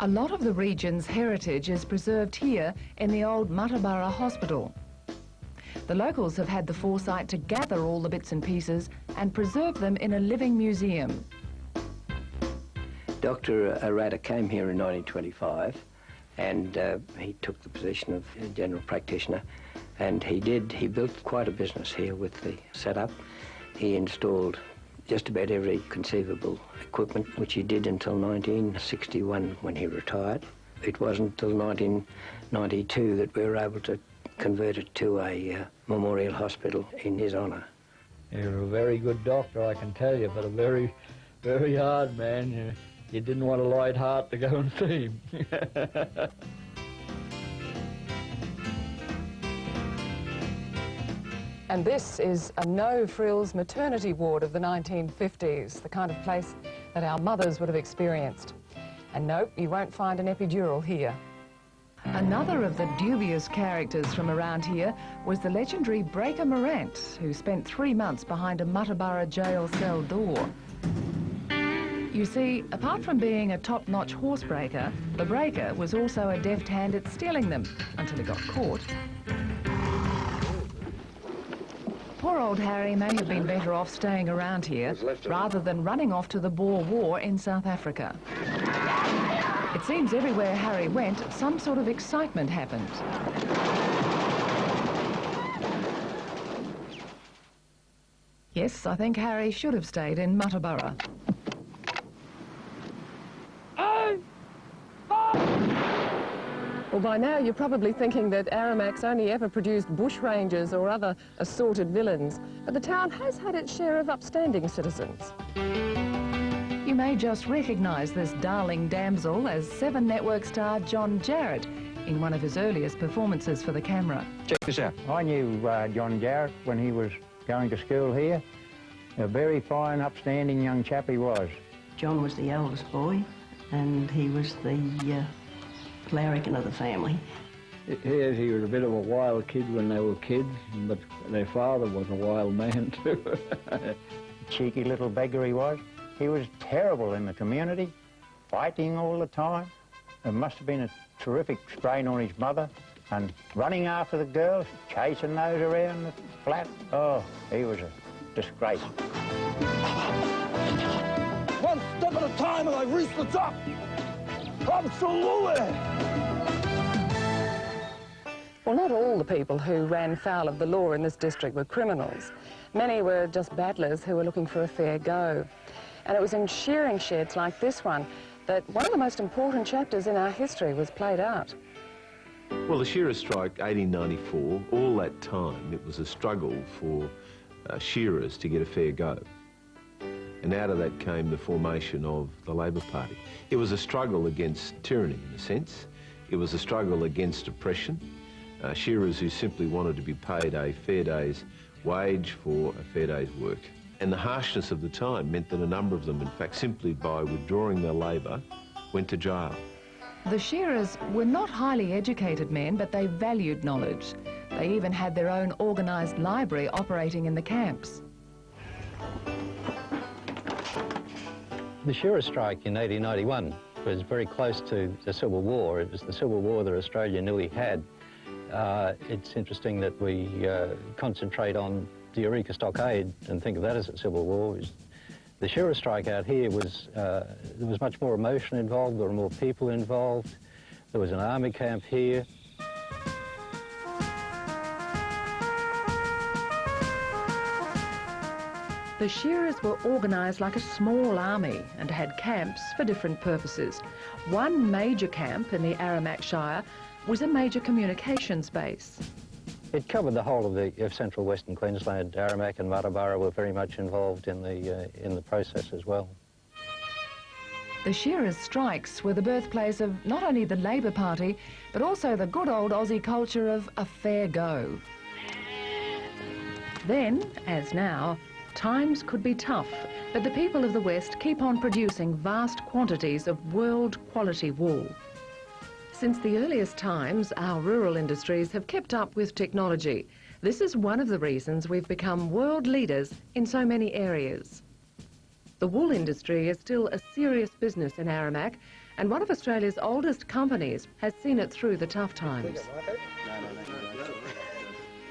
A lot of the region's heritage is preserved here in the old Muttaburra hospital. The locals have had the foresight to gather all the bits and pieces and preserve them in a living museum. Dr. Aramac came here in 1925 and he took the position of general practitioner, and he built quite a business here with the setup. He installed just about every conceivable equipment, which he did until 1961 when he retired. It wasn't until 1992 that we were able to convert it to a memorial hospital in his honour. He was a very good doctor, I can tell you, but a very, very hard man. You didn't want a light heart to go and see him. And this is a no-frills maternity ward of the 1950s, the kind of place that our mothers would have experienced. And nope, you won't find an epidural here. Another of the dubious characters from around here was the legendary Breaker Morant, who spent 3 months behind a Muttaburra jail cell door. You see, apart from being a top-notch horsebreaker, the breaker was also a deft hand at stealing them, until he got caught. Poor old Harry may have been better off staying around here rather than running off to the Boer War in South Africa. It seems everywhere Harry went, some sort of excitement happened. Yes, I think Harry should have stayed in Muttaburra. Well, by now you're probably thinking that Aramac's only ever produced Bushrangers or other assorted villains, but the town has had its share of upstanding citizens. You may just recognise this darling damsel as 7 Network star John Jarrett in one of his earliest performances for the camera. Check this out. I knew John Jarrett when he was going to school here. A very fine, upstanding young chap he was. John was the eldest boy, and he was the larrikin of the family. Yes, he was a bit of a wild kid when they were kids, but their father was a wild man too. Cheeky little beggar he was. He was terrible in the community, fighting all the time. There must have been a terrific strain on his mother, and running after the girls, chasing those around the flat. Oh, he was a disgrace. One step at a time and I reach the top. Absolutely! Well, not all the people who ran foul of the law in this district were criminals. Many were just battlers who were looking for a fair go. And it was in shearing sheds like this one that one of the most important chapters in our history was played out. Well, the shearers' strike, 1894, all that time, it was a struggle for shearers to get a fair go. And out of that came the formation of the Labor Party. It was a struggle against tyranny, in a sense. It was a struggle against oppression. Shearers who simply wanted to be paid a fair day's wage for a fair day's work. And the harshness of the time meant that a number of them, in fact, simply by withdrawing their labour, went to jail. The shearers were not highly educated men, but they valued knowledge. They even had their own organised library operating in the camps. The shearers' strike in 1891 was very close to the Civil War. It was the Civil War that Australia nearly had. It's interesting that we concentrate on the Eureka Stockade and think of that as a Civil War. The shearers' strike out here was, there was much more emotion involved, there were more people involved. There was an army camp here. The shearers were organised like a small army and had camps for different purposes. One major camp in the Aramac Shire was a major communications base. It covered the whole of central western Queensland. Aramac and Muttaburra were very much involved in the process as well. The shearers' strikes were the birthplace of not only the Labor Party, but also the good old Aussie culture of a fair go. Then, as now, times could be tough, but the people of the West keep on producing vast quantities of world-quality wool. Since the earliest times, our rural industries have kept up with technology. This is one of the reasons we've become world leaders in so many areas. The wool industry is still a serious business in Aramac, and one of Australia's oldest companies has seen it through the tough times.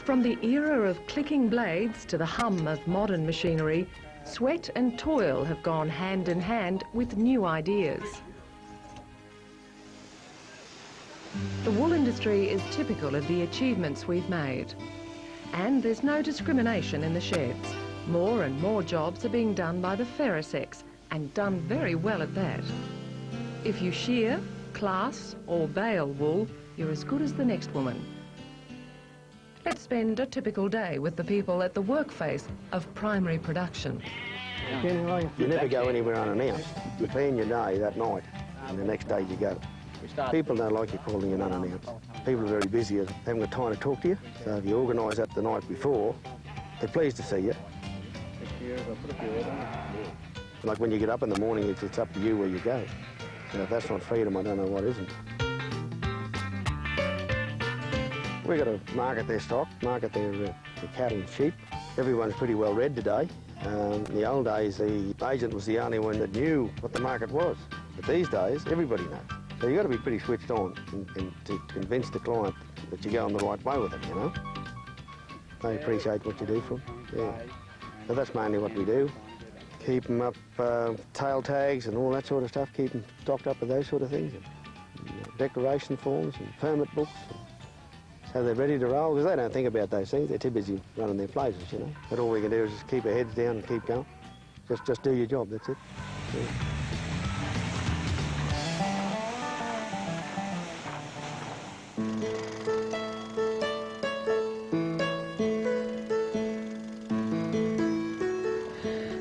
From the era of clicking blades to the hum of modern machinery, sweat and toil have gone hand in hand with new ideas. The wool industry is typical of the achievements we've made. And there's no discrimination in the sheds. More and more jobs are being done by the fairer sex, and done very well at that. If you shear, class or bale wool, you're as good as the next woman. Let's spend a typical day with the people at the workface of primary production. You never go anywhere unannounced. You plan your day that night, and the next day you go. People don't like you calling in unannounced. People are very busy and haven't got time to talk to you, so if you organise that the night before, they're pleased to see you. Like when you get up in the morning, it's up to you where you go. And if that's not freedom, I don't know what isn't. We've got to market their stock, market their cattle and sheep. Everyone's pretty well read today. In the old days, the agent was the only one that knew what the market was. But these days, everybody knows. So you've got to be pretty switched on and to convince the client that you're going the right way with them, you know. They appreciate what you do for them. Yeah. So that's mainly what we do. Keep them up, tail tags and all that sort of stuff, keep them stocked up with those sort of things. And, declaration forms and permit books. So they're ready to roll, because they don't think about those things. They're too busy running their places, you know. But all we can do is just keep our heads down and keep going. Just do your job, that's it. Yeah.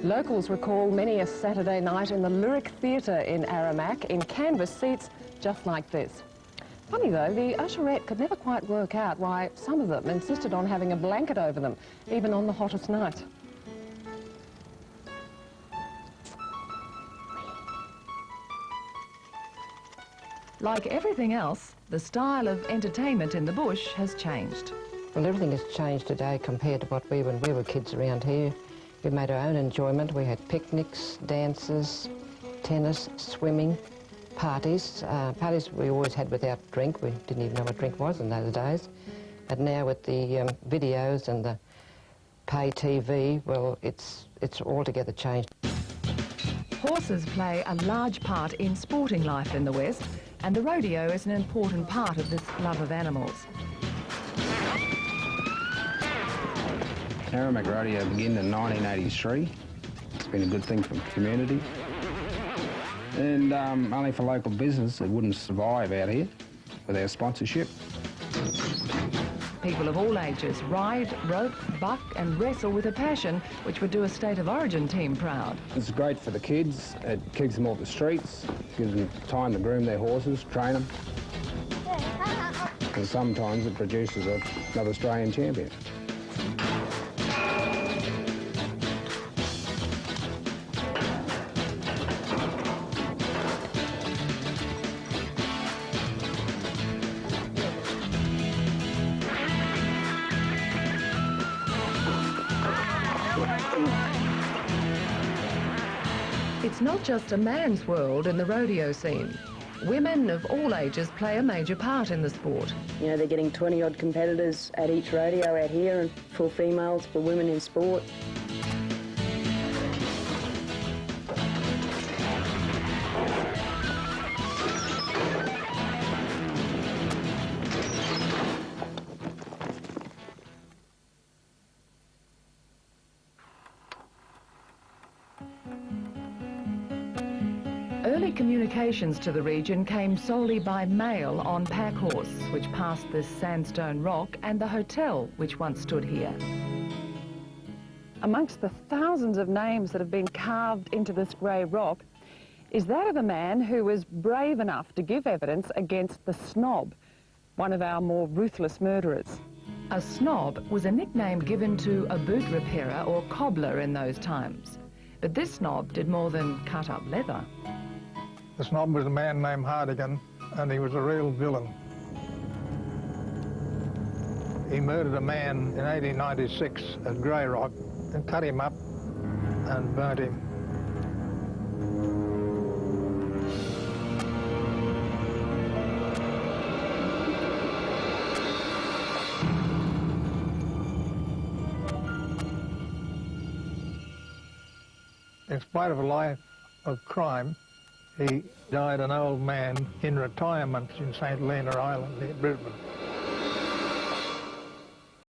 Locals recall many a Saturday night in the Lyric Theatre in Aramac in canvas seats just like this. Funny though, the usherette could never quite work out why some of them insisted on having a blanket over them, even on the hottest night. Like everything else, the style of entertainment in the bush has changed. Well, everything has changed today compared to what when we were kids around here. We made our own enjoyment. We had picnics, dances, tennis, swimming, parties. Parties we always had without drink. We didn't even know what drink was in those days. But now with the videos and the pay TV, well, it's altogether changed. Horses play a large part in sporting life in the West, and the rodeo is an important part of this love of animals. Aramac Rodeo began in 1983. It's been a good thing for the community. And only for local business, it wouldn't survive out here without sponsorship. People of all ages ride, rope, buck and wrestle with a passion which would do a State of Origin team proud. It's great for the kids. It keeps them off the streets, gives them time to groom their horses, train them. And sometimes it produces another Australian champion. It's not just a man's world in the rodeo scene. Women of all ages play a major part in the sport. You know, they're getting 20-odd competitors at each rodeo out here, and for females, for women in sport. Early communications to the region came solely by mail on pack horse, which passed this sandstone rock, and the hotel which once stood here. Amongst the thousands of names that have been carved into this grey rock is that of a man who was brave enough to give evidence against the Snob, one of our more ruthless murderers. A snob was a nickname given to a boot repairer or cobbler in those times. But this snob did more than cut up leather. The snob was a man named Hardigan, and he was a real villain. He murdered a man in 1896 at Grey Rock and cut him up and burnt him. In spite of a life of crime, he died an old man in retirement in St Helena Island near Brisbane.